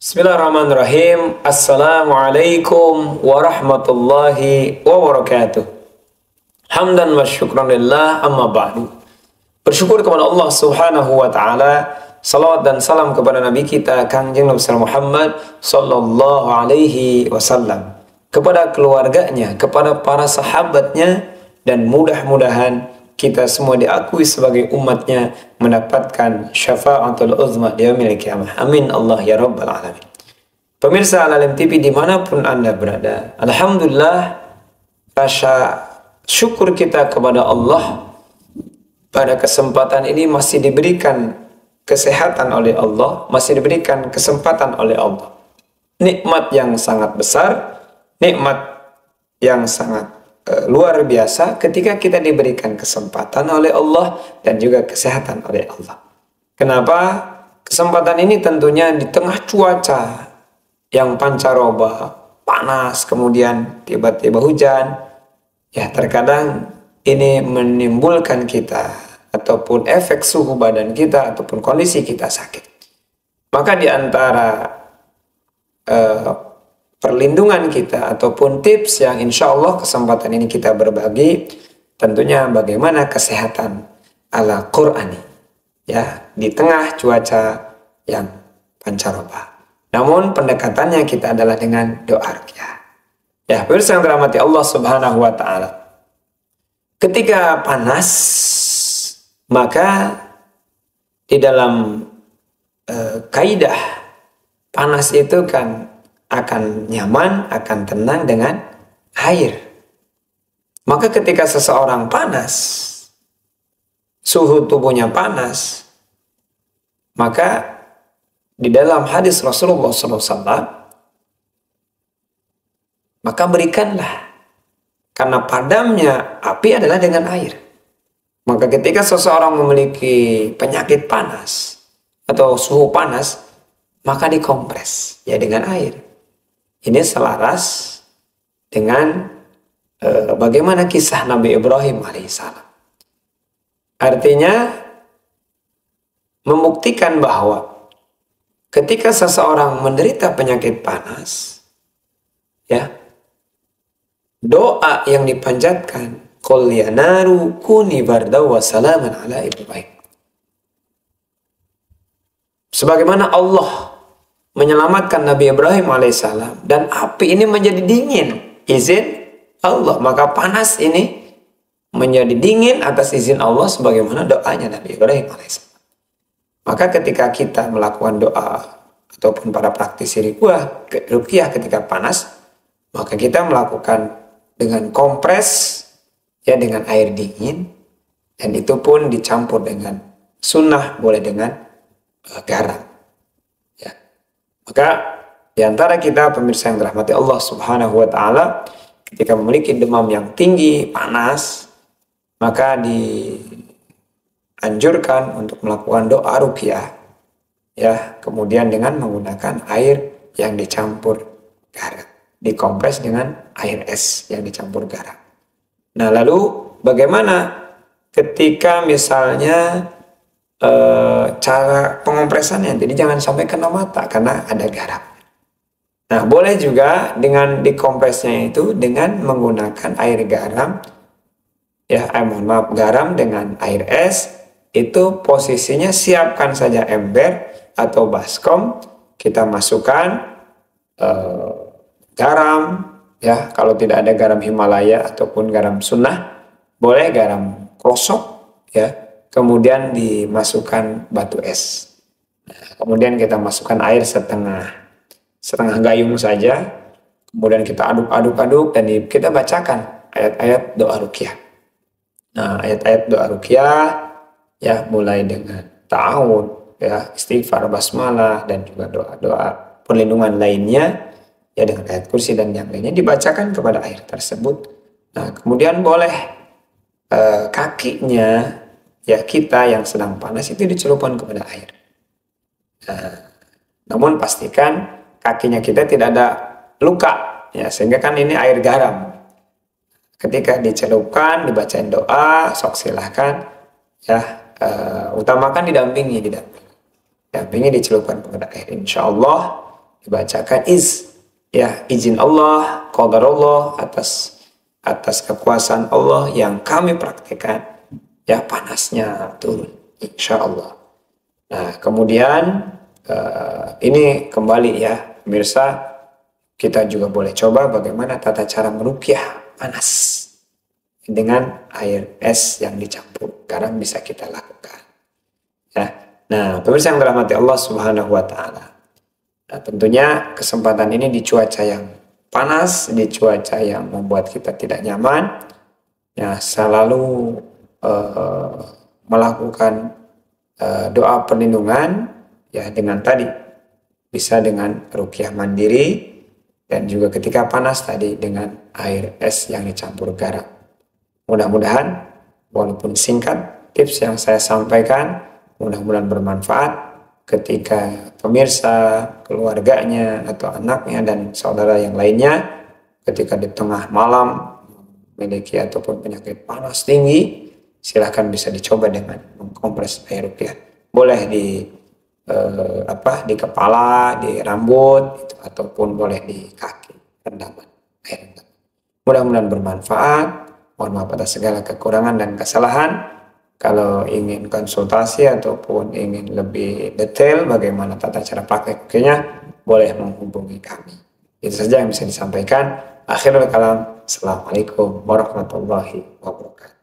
Bismillahirrahmanirrahim. Assalamualaikum warahmatullahi wabarakatuh. Hamdan wa syukran lillah, amma ba'du. Bersyukur kepada Allah subhanahu wa ta'ala. Salawat dan salam kepada Nabi kita Kangjeng Nabi Muhammad sallallahu alaihi wasallam, kepada keluarganya, kepada para sahabatnya, dan mudah-mudahan kita semua diakui sebagai umatnya mendapatkan syafaatul uzma di yaumil qiyamah. Amin Allah ya rabbal alamin. Pemirsa Al-Alim TV dimanapun Anda berada, alhamdulillah, rasa syukur kita kepada Allah pada kesempatan ini masih diberikan kesehatan oleh Allah, masih diberikan kesempatan oleh Allah. Nikmat yang sangat besar, nikmat yang sangat luar biasa ketika kita diberikan kesempatan oleh Allah dan juga kesehatan oleh Allah. Kenapa? Kesempatan ini tentunya di tengah cuaca yang pancaroba, panas, kemudian tiba-tiba hujan. Ya, terkadang ini menimbulkan kita ataupun efek suhu badan kita ataupun kondisi kita sakit. Maka di antara perlindungan kita ataupun tips yang insya Allah kesempatan ini kita berbagi, tentunya bagaimana kesehatan ala Qur'ani, ya, di tengah cuaca yang pancaroba. Namun pendekatannya kita adalah dengan doa ruqyah. Ya, pemirsa yang dirahmati Allah subhanahu wa ta'ala, ketika panas, maka di dalam kaidah panas itu kan akan nyaman, akan tenang dengan air. Maka ketika seseorang panas, suhu tubuhnya panas, maka di dalam hadis Rasulullah SAW, maka berikanlah, karena padamnya api adalah dengan air. Maka ketika seseorang memiliki penyakit panas atau suhu panas, maka dikompres ya dengan air. Ini selaras dengan bagaimana kisah Nabi Ibrahim alaihissalam. Artinya membuktikan bahwa ketika seseorang menderita penyakit panas, ya, doa yang dipanjatkan, qul ya naru kuni bardaw wa salaman ala Ibrahim. Sebagaimana Allah menyelamatkan Nabi Ibrahim alaihissalam dan api ini menjadi dingin, izin Allah, maka panas ini menjadi dingin atas izin Allah sebagaimana doanya Nabi Ibrahim alaihissalam. Maka ketika kita melakukan doa ataupun para praktisi ruqyah ketika panas, maka kita melakukan dengan kompres, ya, dengan air dingin, dan itu pun dicampur dengan sunnah, boleh dengan garam. Maka di antara kita pemirsa yang dirahmati Allah subhanahu wa ta'ala, ketika memiliki demam yang tinggi, panas, maka dianjurkan untuk melakukan doa ruqyah, ya, kemudian dengan menggunakan air yang dicampur garam, dikompres dengan air es yang dicampur garam. Nah, lalu bagaimana ketika misalnya cara pengompresannya? Jadi jangan sampai kena mata karena ada garam. Nah, boleh juga dengan dikompresnya itu dengan menggunakan air garam, ya, garam dengan air es. Itu posisinya siapkan saja ember atau baskom, kita masukkan garam, ya, kalau tidak ada garam Himalaya ataupun garam sunnah, boleh garam krosok, ya, kemudian dimasukkan batu es. Nah, kemudian kita masukkan air setengah gayung saja, kemudian kita aduk-aduk dan kita bacakan ayat-ayat doa ruqyah. Nah, ayat-ayat doa ruqyah, ya, mulai dengan ta'awud, ya, istighfar, basmalah, dan juga doa-doa perlindungan lainnya, ya, dengan ayat kursi dan yang lainnya dibacakan kepada air tersebut. Nah, kemudian boleh kakinya, ya, kita yang sedang panas itu dicelupkan kepada air. Nah, namun pastikan kakinya kita tidak ada luka, ya, sehingga kan ini air garam. Ketika dicelupkan, dibacain doa, sok silahkan, ya, utamakan didampingi dicelupkan kepada air. Insya Allah dibacakan ya, izin Allah, qadarullah, atas kekuasaan Allah yang kami praktekkan, ya panasnya turun insya Allah. Nah kemudian ini kembali ya pemirsa, kita juga boleh coba bagaimana tata cara meruqyah panas dengan air es yang dicampur garam, bisa kita lakukan ya. Nah pemirsa yang dirahmati Allah Subhanahu wa Ta'ala, nah tentunya kesempatan ini di cuaca yang panas, di cuaca yang membuat kita tidak nyaman, ya selalu melakukan doa perlindungan ya, dengan tadi bisa dengan ruqyah mandiri, dan juga ketika panas tadi dengan air es yang dicampur garam. Mudah-mudahan walaupun singkat tips yang saya sampaikan, mudah-mudahan bermanfaat ketika pemirsa, keluarganya atau anaknya dan saudara yang lainnya ketika di tengah malam memiliki ataupun penyakit panas tinggi, silahkan bisa dicoba dengan mengkompres air ruqyah. Boleh di kepala, di rambut, itu, ataupun boleh di kaki, rendaman air rendaman. Mudah-mudahan bermanfaat. Mohon maaf atas segala kekurangan dan kesalahan. Kalau ingin konsultasi ataupun ingin lebih detail bagaimana tata cara praktek ruqyahnya, boleh menghubungi kami. Itu saja yang bisa disampaikan. Akhirul kalam. Assalamualaikum warahmatullahi wabarakatuh.